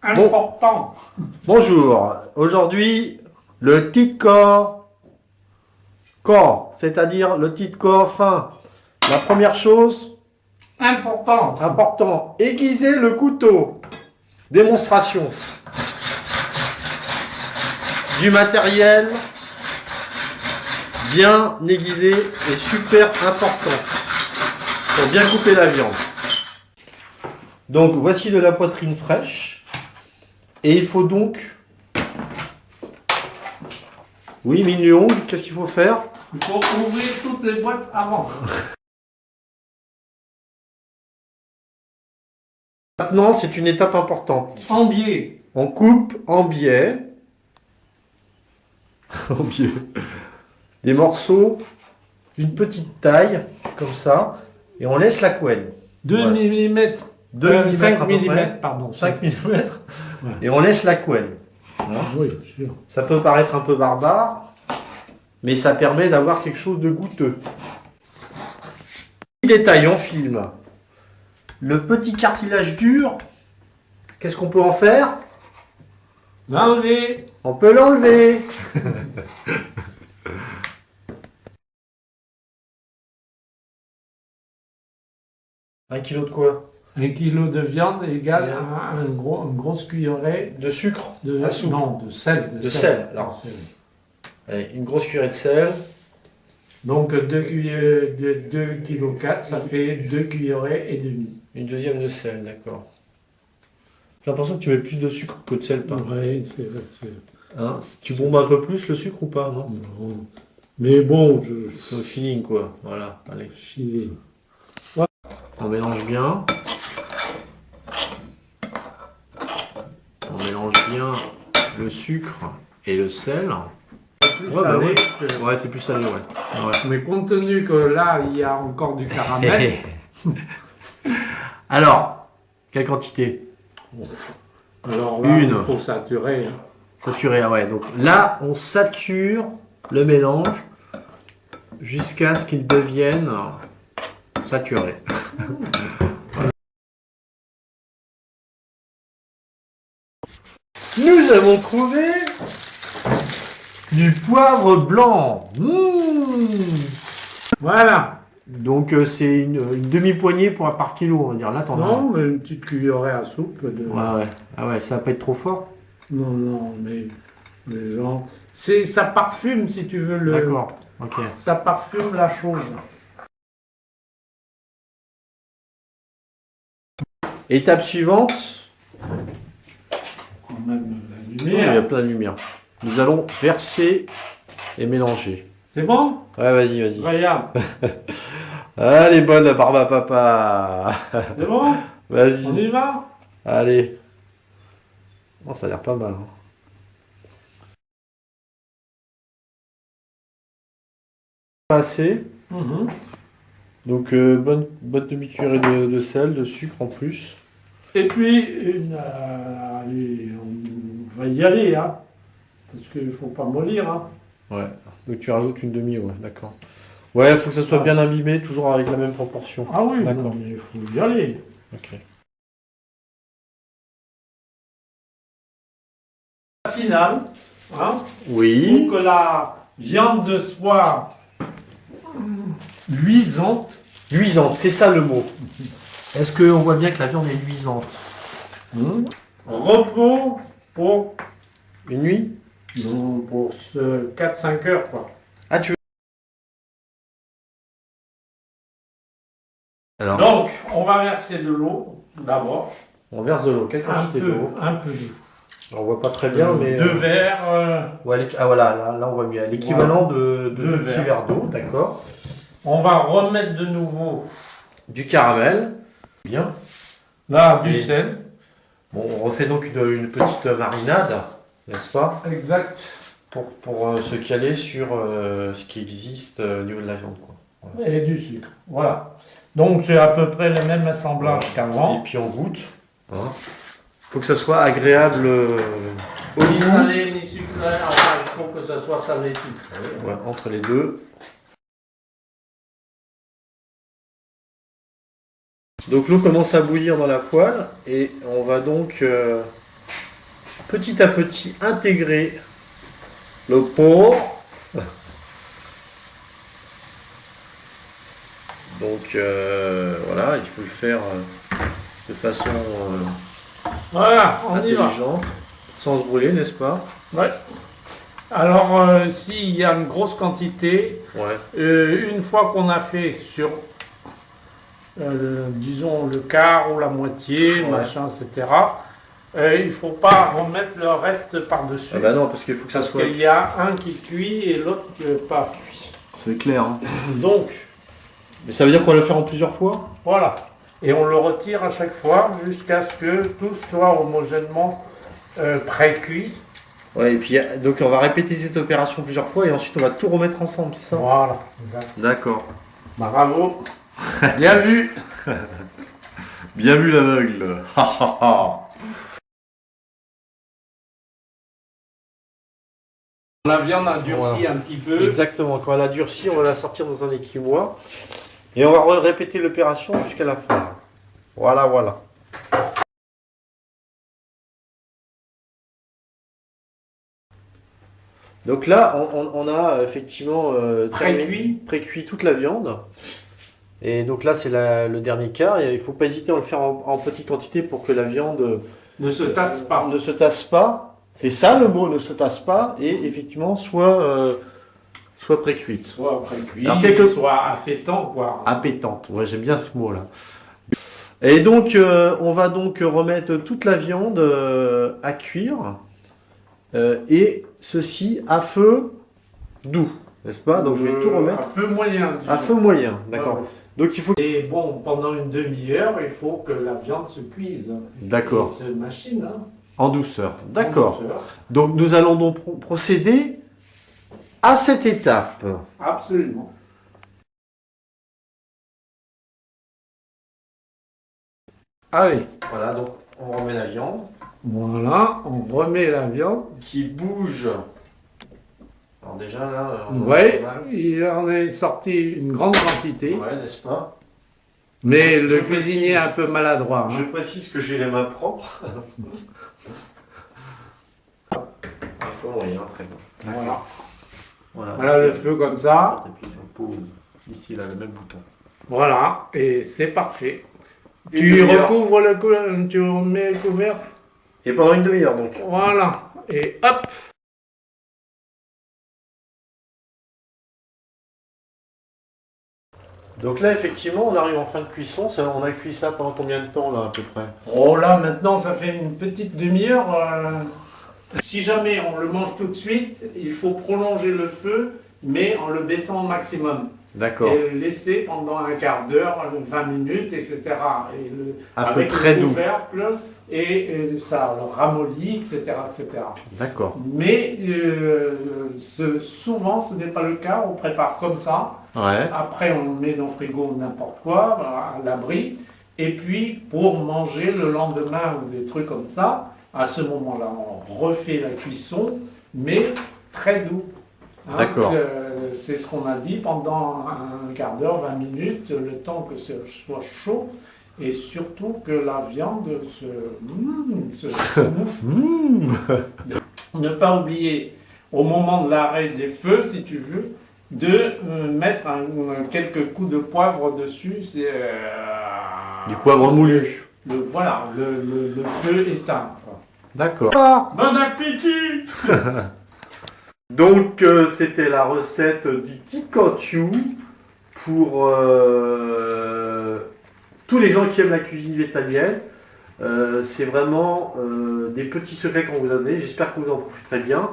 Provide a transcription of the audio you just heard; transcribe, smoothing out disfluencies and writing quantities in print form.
Important. Bonjour, aujourd'hui le titre corps, c'est-à-dire le titre corps fin. La première chose, important, aiguiser le couteau. Démonstration du matériel bien aiguisé et super important pour bien couper la viande. Donc voici de la poitrine fraîche et il faut donc... Oui, mignon, qu'est-ce qu'il faut faire? Il faut ouvrir toutes les boîtes avant. Maintenant, c'est une étape importante. En biais. On coupe en biais, en biais, des morceaux d'une petite taille, comme ça, et on laisse la couenne. 2 Voilà. mm. 2 5 à peu près. mm, pardon. 5 mm. Ouais. Et on laisse la couenne. Voilà. Oui, sûr. Ça peut paraître un peu barbare, mais ça permet d'avoir quelque chose de goûteux. Détail, on filme. Le petit cartilage dur, qu'est-ce qu'on peut en faire? L'enlever. On peut l'enlever. 1 kilo de quoi? 1 kg de viande égale à une grosse cuillerée De sucre de, à soupe. non, de sel. De sel, alors. De sel. Allez, une grosse cuillerée de sel. Donc 2 kg 4, ça fait 2 cuillerées et demie. Une deuxième de sel, d'accord. J'ai l'impression que tu mets plus de sucre que de sel, pas? Oui, c'est... Hein, tu bombes un peu plus le sucre ou pas, non? Non. Mais bon, C'est au feeling, quoi. Voilà, allez. Chili. On mélange bien. On mélange bien le sucre et le sel. Plus Ouais, bah salé ouais. que- Ouais, c'est plus salé, ouais. Ouais. Mais compte tenu que là, il y a encore du caramel, Alors, quelle quantité? alors là, Une. il faut saturer. Hein. Saturé, ah ouais. Donc là, on sature le mélange jusqu'à ce qu'il devienne saturé. Nous avons trouvé du poivre blanc. Voilà. Donc c'est une demi-poignée par kilo, on va dire. Là, t'en as. Non, mais une petite cuillerée à soupe de... Ouais, ouais. Ah ouais, ça va pas être trop fort. Non, non, mais les gens... C'est, ça parfume, si tu veux, le... D'accord, ok. Ça parfume la chose. Étape suivante. Quand même la Il y a lumière. plein de lumière. Nous allons verser et mélanger. C'est bon? Ouais, vas-y, vas-y. Regarde. Elle est bonne la barbe à papa. C'est bon? On Vas-y. y va? Allez. Oh, ça a l'air pas mal. Hein. Pas assez. Mhm. Donc bonne demi-cuillerée de sel, de sucre en plus. Et puis, allez, on va y aller, hein. Parce qu'il ne faut pas mollir, hein. Ouais. Donc tu rajoutes une demi, ouais, d'accord. Ouais, il faut que ça soit bien imbibé, toujours avec la même proportion. Ah oui, D'accord. non, mais il faut y aller. Ok. Finale, hein, Oui. pour que la viande soit luisante. Luisante, c'est ça le mot. Est-ce qu'on voit bien que la viande est luisante? Repos pour, Une nuit? non, pour 4-5 heures, quoi. Ah, tu veux... Alors, Donc, on va verser de l'eau d'abord. on verse de l'eau. Quelle quantité d'eau? Un peu. On voit pas très bien, mais... 2 verres. Ouais, ah voilà, là on voit mieux. L'équivalent de Deux 2 petits verres. verres d'eau, d'accord. On va remettre de nouveau, Du caramel. Bien. là, du Et- sel. Bon, on refait donc une petite marinade, n'est-ce pas? Exact. Pour se caler sur ce qui existe au niveau de la viande, quoi. Voilà. Et du sucre. Voilà. Donc, c'est à peu près le même assemblage Et qu'avant. puis on goûte. Hein. Faut que ça soit agréable au Ni goût. salé, ni sucré. Enfin, il faut que ça soit salé sucré. Ouais, entre les deux. Donc l'eau commence à bouillir dans la poêle et on va donc petit à petit intégrer le porc. Donc voilà, il faut le faire de façon Voilà, on y va. intelligente, sans se brûler, n'est-ce pas? Ouais. Alors, s'il y a une grosse quantité, Ouais. une fois qu'on a fait sur, disons, le quart ou la moitié, Ouais. machin, etc., il ne faut pas remettre le reste par-dessus. Ah bah non, parce qu'il faut que ça Parce soit... qu'il y a un qui cuit et l'autre qui n'est pas cuit. C'est clair. Hein. Donc, Mais ça veut dire qu'on va le faire en plusieurs fois? voilà. Et on le retire à chaque fois jusqu'à ce que tout soit homogènement pré-cuit. Ouais, et puis donc on va répéter cette opération plusieurs fois et ensuite on va tout remettre ensemble, c'est ça? Voilà. Exact. D'accord. Bravo. Bien vu. Bien vu l'aveugle. La viande a durci Voilà. un petit peu. Exactement, quand elle a durci, on va la sortir dans un équimois et on va répéter l'opération jusqu'à la fin. Voilà, voilà. Donc là, on a effectivement pré-cuit toute la viande. Et donc là, c'est le dernier quart. Et il ne faut pas hésiter à le faire en petite quantité pour que la viande Ne se tasse pas. ne se tasse pas. C'est ça le mot, ne se tasse pas. Et effectivement, soit pré-cuite. Soit pré-cuit, Alors, soit appétant, quoi. Appétante. Ouais, j'aime bien ce mot-là. Et donc, on va donc remettre toute la viande à cuire. Et ceci à feu doux, n'est-ce pas? Donc je vais tout À remettre feu moyen. à feu moyen, d'accord. Ouais, ouais. Donc il faut... Et bon, pendant une demi-heure, il faut que la viande se cuise. D'accord, Et se machine, hein, en douceur, en d'accord. douceur. Donc nous allons donc procéder à cette étape. Absolument. Allez, Voilà, donc on remet la viande voilà, on remet la viande. qui bouge. Alors déjà là, on Ouais, pas mal. il en est sorti une grande quantité, Ouais, n'est-ce pas? mais Je le précise. cuisinier est un peu maladroit. Je Hein. précise que j'ai les mains propres. Un peu moyen, très bien. Voilà. Voilà. Voilà le feu comme ça. Et puis on pose ici là le même bouton. Voilà, et c'est parfait. Une Tu demi-heure. recouvres le couvercle, tu mets le couvercle. Et pendant une demi-heure donc. Voilà, et hop. Donc là effectivement on arrive en fin de cuisson. On a cuit ça pendant combien de temps là à peu près? Oh là, maintenant, ça fait une petite demi-heure. Si jamais on le mange tout de suite, il faut prolonger le feu, mais en le baissant au maximum. D'accord. Et le laisser pendant un quart d'heure, 20 minutes, etc. Et À feu avec très le doux. couvercle, et ça le ramollit, etc. etc. D'accord. Mais souvent, ce n'est pas le cas. On prépare comme ça. Ouais. Après, on le met dans le frigo n'importe quoi, à l'abri. Et puis, pour manger le lendemain ou des trucs comme ça, à ce moment-là, on refait la cuisson, mais très doux. Hein, D'accord. c'est ce qu'on a dit pendant un quart d'heure, 20 minutes, le temps que ce soit chaud. Et surtout que la viande se mouffe. Ne pas oublier, au moment de l'arrêt des feux, si tu veux, de mettre quelques coups de poivre dessus. C'est, Du poivre moulu. Voilà, le feu éteint. Quoi. D'accord. Bon appétit! Donc c'était la recette du kikotchu pour tous les gens qui aiment la cuisine vietnamienne. C'est vraiment des petits secrets qu'on vous a donnés. J'espère que vous en profiterez bien.